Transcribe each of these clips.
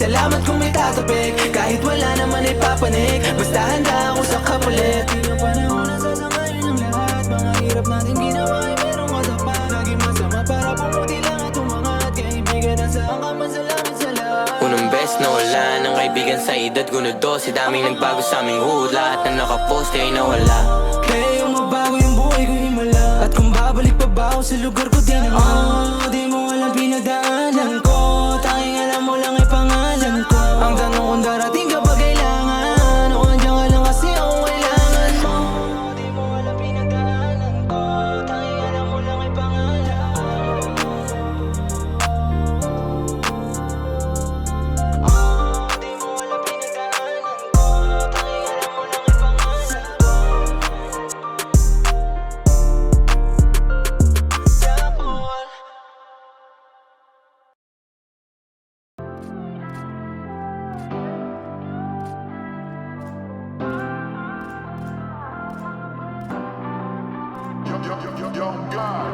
Salamat kung may tatapik, kahit wala naman ay papanik. Basta handa ako sa kapalit. Di na panahon na sasangayin ang lahat. Mga hirap natin ginawa ay merong katapat. Naging masama para pumuti lang at umangat. Kaibigan na saan ka man, salamat sa lahat. Unang best na wala ng kaibigan sa edad ko na 12. Daming nagbago sa aming hood, lahat na nakapost ay nawala. Kaya yung mabago yung buhay ko himala. At kung babalik pa ba ako sa lugar ko, di naman. Di mo alam pinagdaanan ko. Tanging alam mo lang ay pangalan ko. Ang tanong kung darating ka ba kailangan, o andyan ka lang kasi ako kailangan mo. Di mo alam pinagdaanan ko. Tanging alam mo lang ay pangalan. Di mo alam pinagdaanan ko. Tanging alam mo lang ay pangalan. Sapol. Young God.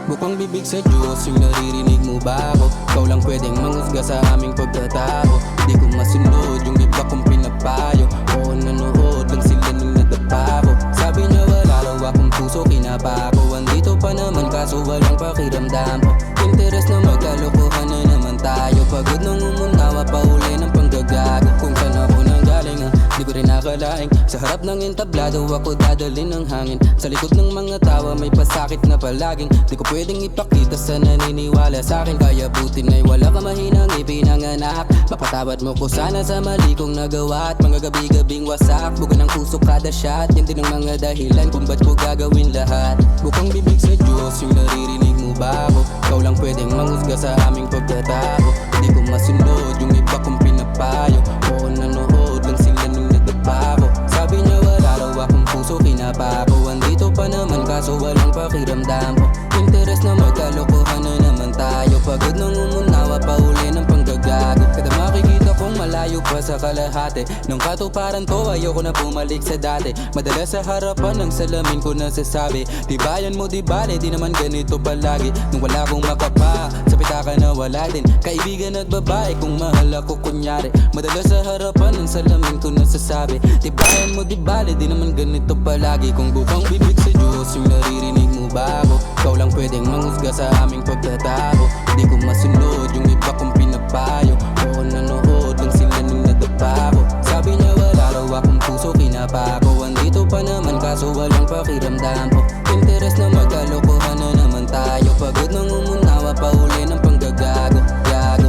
Bukang bibig sa Diyos, yung naririnig mo ba ako? Ikaw lang pwedeng manghusga sa aming pagkatao. Di ko masunod yung iba kong pinapayo. Oo, nanood lang sila nung nadapa ko. Sabi niya wala raw akong puso, kinapa ako. Andito pa naman kaso walang pakiramdam ko. Interes na magkalokohan na naman tayo. Pagod nang umunawa pa uli ng panggagago. Kung saan ako nanggaling di ko rin nakalaing. Sa harap ng entablado ako dadalhin ng hangin. Sa likod ng mga tawa may pasakit na palaging di ko pwedeng ipakita sa naniniwala sa akin. Kaya buti na'y wala ka mahinang ipinanganak. Mapatawad mo ko sana sa mali kong nagawa. At mga gabi-gabing wasak, buga ng puso kada shot. Yan din ang mga dahilan kung ba't ko gagawin lahat. Bukang bibig sa Diyos, yung naririnig mo ba ako? Ikaw lang pwedeng manghusga sa aming pagkatao. Di ko masunod yung iba kong pinapayo. Oo, nanood lang sila nung nadapa ko. Sabi niya wala raw akong puso, kinapa ko. Andito pa naman kaso walang pakiramdam ko. Interes na magkalokohan na naman tayo. Pagod nang umunawa pa uli ng panggagago. Kada makikita kong malayo pa sa kalahati ng katuparan ko, ayoko na bumalik sa dati. Madalas sa harapan ng salamin ko nasasabi, di ba yan mo di bale, di naman ganito palagi. Nung wala akong makapa, sa pitaka na wala din. Kaibigan at babae kung mahal ako kunyari. Madalas sa harapan ng salamin ko nasasabi, di ba yan mo di bale, di naman ganito palagi. Kung bukang bibig sa Diyos, yung naririnig mo ba ako? Ikaw lang pwedeng manghusga sa aming pagkatao. Di ko masunod yung iba kong pinapayo. Oo, nanood lang sila nung nadapa ko. Sabi niya wala raw akong puso, kinapa ko. Andito pa naman kaso walang pakiramdam ko. Interes na magkalokohan na naman tayo. Pagod nang umunawa pa uli ng panggagago. Gago.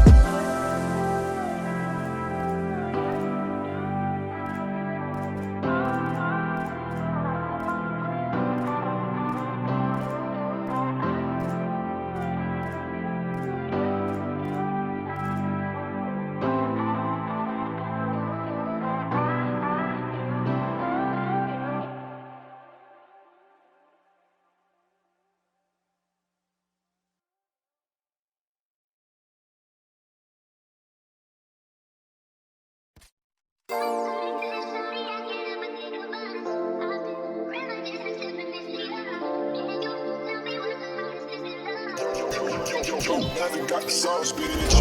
Haven't got the sauce, bitch.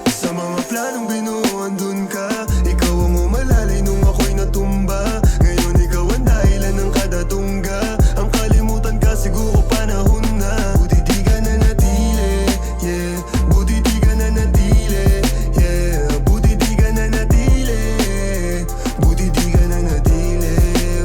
Sa mga planong binuo, andun ka. Ikaw ang umalalay nung ako'y natumba. Ngayon ikaw ang dahilan ng kada tungga. Ang kalimutan ka siguro panahon na. Buti di ka na natili, yeah. Buti di ka na natili, yeah. Buti di ka na natili. Buti di ka na natili,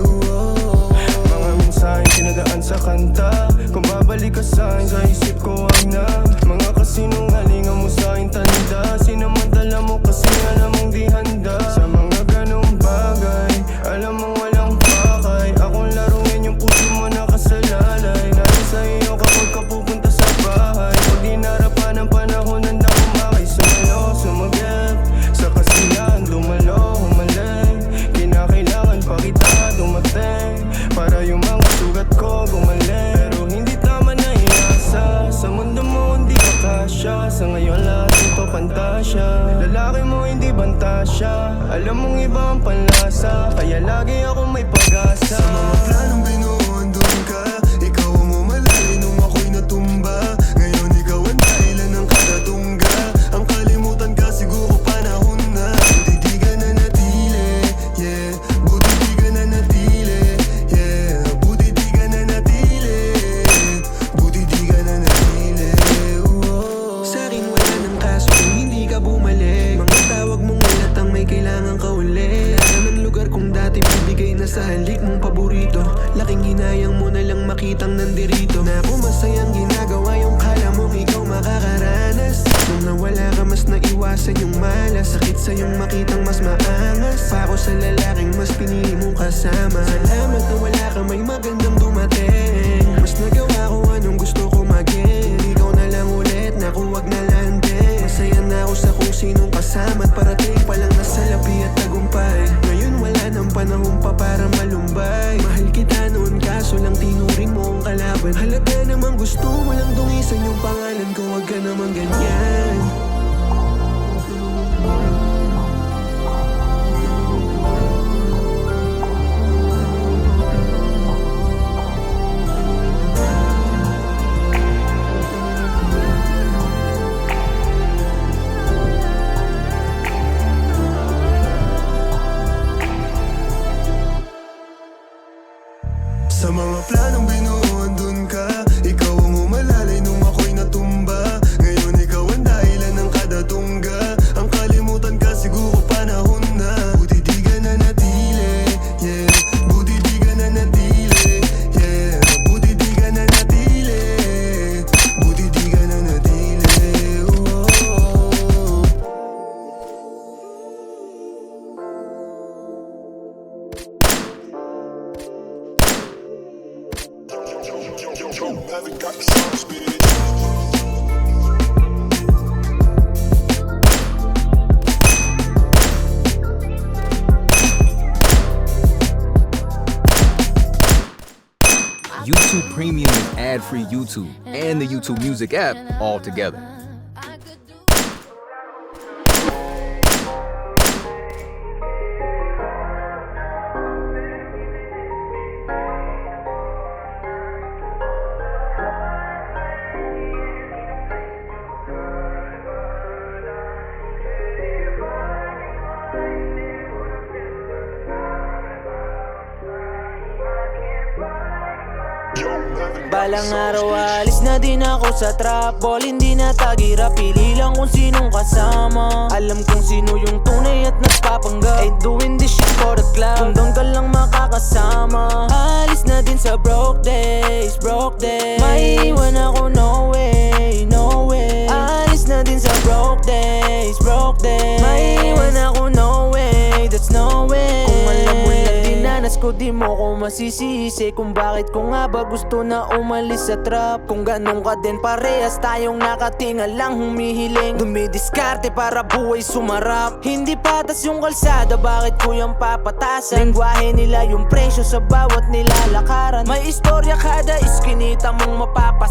oh. Mga mensahe sinadaan sa kanta. Kung babalik ka sa'kin, sa isip ko ay na. Mga kasinungalingan mo sa'kin tanda. Sinamantala mo kasi alam mong di Sa ngayon lahat ito pantasya. Lalaki mo hindi banta siya. Alam mong iba ang panlasa, kaya lagi ako may pag-asa. Sa mga planong binuo andun ka. Ikaw ang umalalay nung ako'y natumba. Ngayon ikaw ang dahilan ng kadatungga. Ang kalimutan ka siguro panahon na. Buti di ka na natili, yeah. Buti di ka na natili, yeah. Buti di ka na natili. Buti di ka na natili, oh. Sa'kin wala ng kaso kung hindi ka bumalik. Mga tawag mong halatang may kailangan ka uli. Lahat ng lugar kung dati bibigay na sa halik mong paborito. Laking hinayang mo na lang makitang nandirito. Na kung masayang ginagawa yung kala mong ikaw makakaranas. Nung nawala ka mas naiwasan yung malas. Sakit sa'yong makitang mas maangas. Pa ako sa lalaking mas pinili mong kasama. Salamat na wala ka may magandang dumating. Mas nagawa ko anong gusto ko maging. Ikaw na lang ulit na huwag na landing. Masaya na ako sa kung sinong kasama. At parating pa lang nasa labi at tagumpay. Ngayon wala nang panahon pa para malumbay. Mahal kita noon kaso lang tinuring mo ang kalaban. Halaga namang gusto mo lang dungisan yung pangalan ko. Huwag ka naman ganyan. Sa mga planong binuo andun ka. Ikaw ang umalalay nung ako'y natumba. Ngayon ikaw ang dahilan ng kadatungga. Ang kalimutan ka siguro panahon na. Buti di ka na natili, yeah. Buti di ka na natili, yeah. Buti di ka na natili. Buti di ka na natili, oh. Yo, haven't got the sauce, bitch. YouTube Premium is ad-free YouTube and the YouTube Music app all together. Balang araw alis na din ako sa trap ball. Hindi na tagira, pili lang kung sinong kasama. Alam kung sino yung tunay at nagpapanggap. Ain't doing this shit for the club. Kung doon ka lang makakasama. Alis na din sa broke days, broke days. Maiiwan ako, no way, no way. Alis na din sa broke days, broke days. Maiiwan ako, no way, that's no way. Kung alam mo lang dinanas ko, di mo ko masisisi kung bakit ko nga ba gusto na umalis sa trap. Kung ganun ka din, parehas tayong nakatinga lang humihiling. Dumidiskarte para buhay sumarap. Hindi patas yung kalsada, bakit ko yung papatasan? Lengguwahe nila yung presyo sa bawat nilalakaran. May istorya kada iskinita mong mapapas.